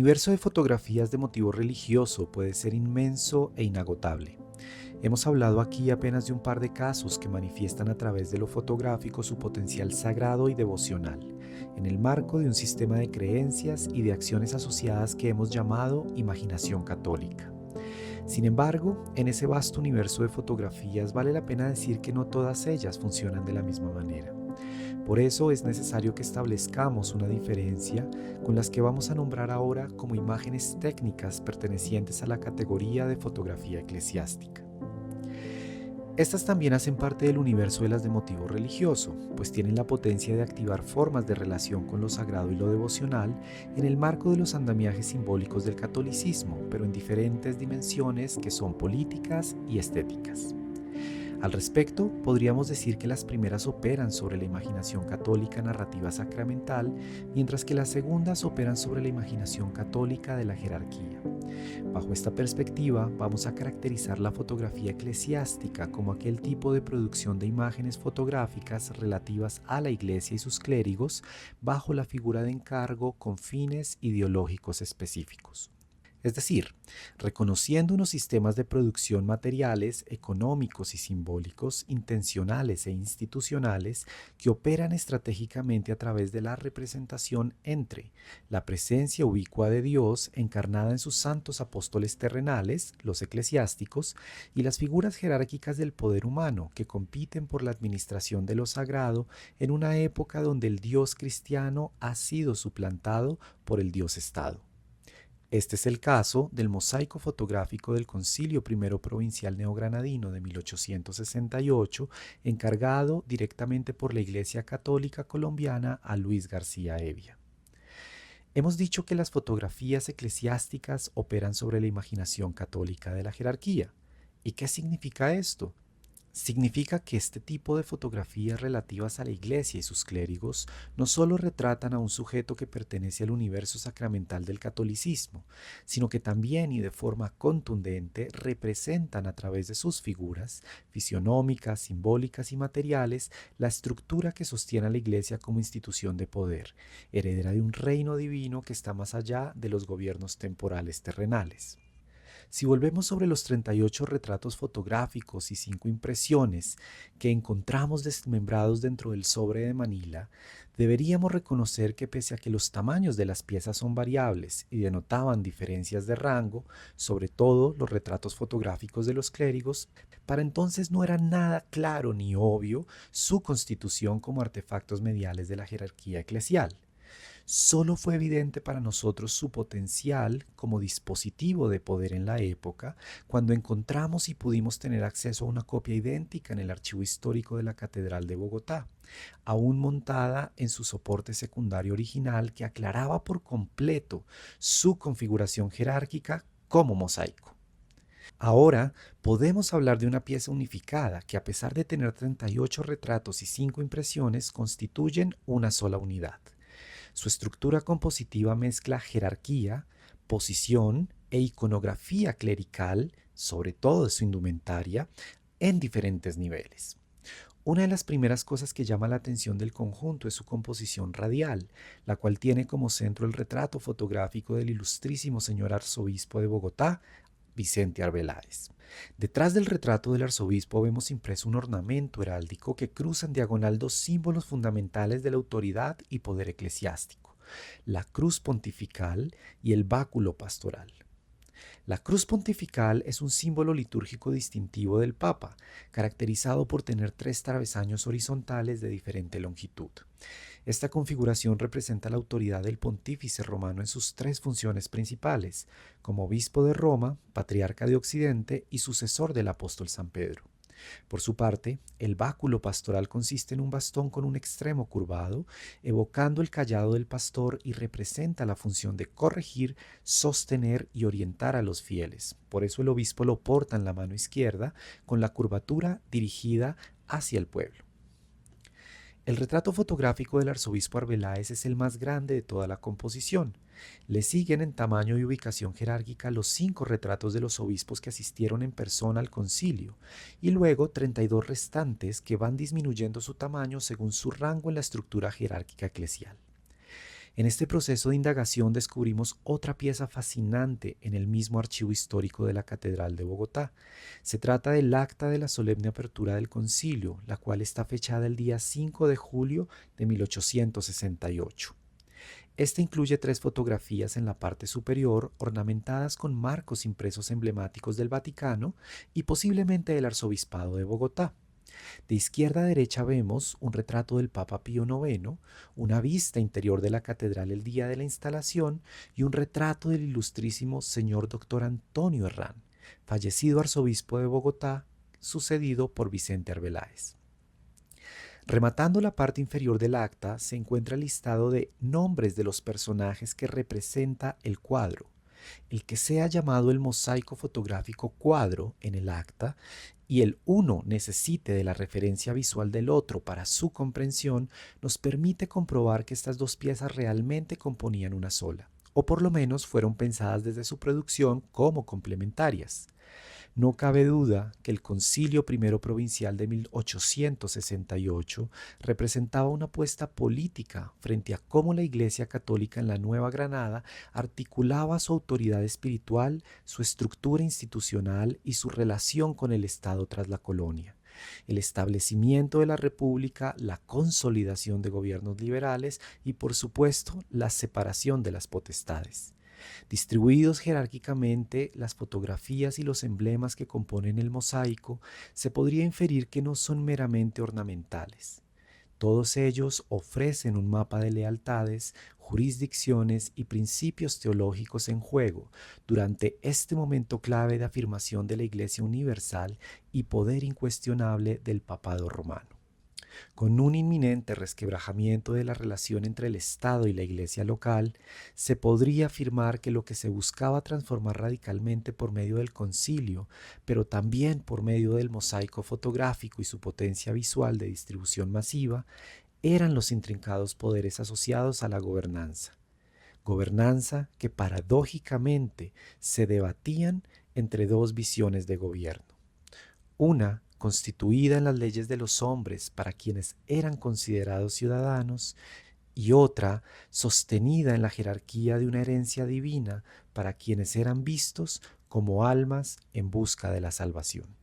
universo de fotografías de motivo religioso puede ser inmenso e inagotable. Hemos hablado aquí apenas de un par de casos que manifiestan a través de lo fotográfico su potencial sagrado y devocional, en el marco de un sistema de creencias y de acciones asociadas que hemos llamado imaginación católica. Sin embargo, en ese vasto universo de fotografías vale la pena decir que no todas ellas funcionan de la misma manera. Por eso es necesario que establezcamos una diferencia con las que vamos a nombrar ahora como imágenes técnicas pertenecientes a la categoría de fotografía eclesiástica. Estas también hacen parte del universo de las de motivo religioso, pues tienen la potencia de activar formas de relación con lo sagrado y lo devocional en el marco de los andamiajes simbólicos del catolicismo, pero en diferentes dimensiones que son políticas y estéticas. Al respecto, podríamos decir que las primeras operan sobre la imaginación católica narrativa sacramental, mientras que las segundas operan sobre la imaginación católica de la jerarquía. Bajo esta perspectiva, vamos a caracterizar la fotografía eclesiástica como aquel tipo de producción de imágenes fotográficas relativas a la Iglesia y sus clérigos bajo la figura de encargo con fines ideológicos específicos. Es decir, reconociendo unos sistemas de producción materiales, económicos y simbólicos, intencionales e institucionales, que operan estratégicamente a través de la representación entre la presencia ubicua de Dios encarnada en sus santos apóstoles terrenales, los eclesiásticos, y las figuras jerárquicas del poder humano que compiten por la administración de lo sagrado en una época donde el Dios cristiano ha sido suplantado por el Dios-Estado. Este es el caso del mosaico fotográfico del Concilio Primero Provincial Neogranadino de 1868, encargado directamente por la Iglesia Católica Colombiana a Luis García Hevia. Hemos dicho que las fotografías eclesiásticas operan sobre la imaginación católica de la jerarquía. ¿Y qué significa esto? Significa que este tipo de fotografías relativas a la Iglesia y sus clérigos no solo retratan a un sujeto que pertenece al universo sacramental del catolicismo, sino que también y de forma contundente representan a través de sus figuras fisionómicas, simbólicas y materiales la estructura que sostiene a la Iglesia como institución de poder, heredera de un reino divino que está más allá de los gobiernos temporales terrenales. Si volvemos sobre los 38 retratos fotográficos y 5 impresiones que encontramos desmembrados dentro del sobre de Manila, deberíamos reconocer que pese a que los tamaños de las piezas son variables y denotaban diferencias de rango, sobre todo los retratos fotográficos de los clérigos, para entonces no era nada claro ni obvio su constitución como artefactos mediales de la jerarquía eclesial. Solo fue evidente para nosotros su potencial como dispositivo de poder en la época cuando encontramos y pudimos tener acceso a una copia idéntica en el archivo histórico de la Catedral de Bogotá, aún montada en su soporte secundario original que aclaraba por completo su configuración jerárquica como mosaico. Ahora podemos hablar de una pieza unificada que, a pesar de tener 38 retratos y 5 impresiones, constituyen una sola unidad. Su estructura compositiva mezcla jerarquía, posición e iconografía clerical, sobre todo de su indumentaria, en diferentes niveles. Una de las primeras cosas que llama la atención del conjunto es su composición radial, la cual tiene como centro el retrato fotográfico del ilustrísimo señor arzobispo de Bogotá, Vicente Arbeláez. Detrás del retrato del arzobispo vemos impreso un ornamento heráldico que cruza en diagonal dos símbolos fundamentales de la autoridad y poder eclesiástico, la cruz pontifical y el báculo pastoral. La cruz pontifical es un símbolo litúrgico distintivo del Papa, caracterizado por tener 3 travesaños horizontales de diferente longitud. Esta configuración representa la autoridad del pontífice romano en sus 3 funciones principales, como obispo de Roma, patriarca de Occidente y sucesor del apóstol San Pedro. Por su parte, el báculo pastoral consiste en un bastón con un extremo curvado, evocando el cayado del pastor y representa la función de corregir, sostener y orientar a los fieles. Por eso el obispo lo porta en la mano izquierda, con la curvatura dirigida hacia el pueblo. El retrato fotográfico del arzobispo Arbeláez es el más grande de toda la composición. Le siguen en tamaño y ubicación jerárquica los 5 retratos de los obispos que asistieron en persona al concilio, y luego 32 restantes que van disminuyendo su tamaño según su rango en la estructura jerárquica eclesial. En este proceso de indagación descubrimos otra pieza fascinante en el mismo archivo histórico de la Catedral de Bogotá. Se trata del acta de la solemne apertura del concilio, la cual está fechada el día 5 de julio de 1868. Este incluye 3 fotografías en la parte superior ornamentadas con marcos impresos emblemáticos del Vaticano y posiblemente del Arzobispado de Bogotá. De izquierda a derecha vemos un retrato del Papa Pío IX, una vista interior de la catedral el día de la instalación y un retrato del ilustrísimo señor doctor Antonio Herrán, fallecido arzobispo de Bogotá, sucedido por Vicente Arbeláez. Rematando la parte inferior del acta se encuentra el listado de nombres de los personajes que representa el cuadro. El que sea llamado el mosaico fotográfico cuadro en el acta y el uno necesite de la referencia visual del otro para su comprensión, nos permite comprobar que estas dos piezas realmente componían una sola, o por lo menos fueron pensadas desde su producción como complementarias. No cabe duda que el Concilio Primero Provincial de 1868 representaba una apuesta política frente a cómo la Iglesia Católica en la Nueva Granada articulaba su autoridad espiritual, su estructura institucional y su relación con el Estado tras la colonia. El establecimiento de la República, la consolidación de gobiernos liberales y, por supuesto, la separación de las potestades. Distribuidos jerárquicamente, las fotografías y los emblemas que componen el mosaico, se podría inferir que no son meramente ornamentales. Todos ellos ofrecen un mapa de lealtades, jurisdicciones y principios teológicos en juego durante este momento clave de afirmación de la Iglesia universal y poder incuestionable del papado romano. Con un inminente resquebrajamiento de la relación entre el Estado y la Iglesia local, se podría afirmar que lo que se buscaba transformar radicalmente por medio del concilio, pero también por medio del mosaico fotográfico y su potencia visual de distribución masiva, eran los intrincados poderes asociados a la gobernanza. Gobernanza que paradójicamente se debatían entre dos visiones de gobierno. Una constituida en las leyes de los hombres para quienes eran considerados ciudadanos, y otra sostenida en la jerarquía de una herencia divina para quienes eran vistos como almas en busca de la salvación.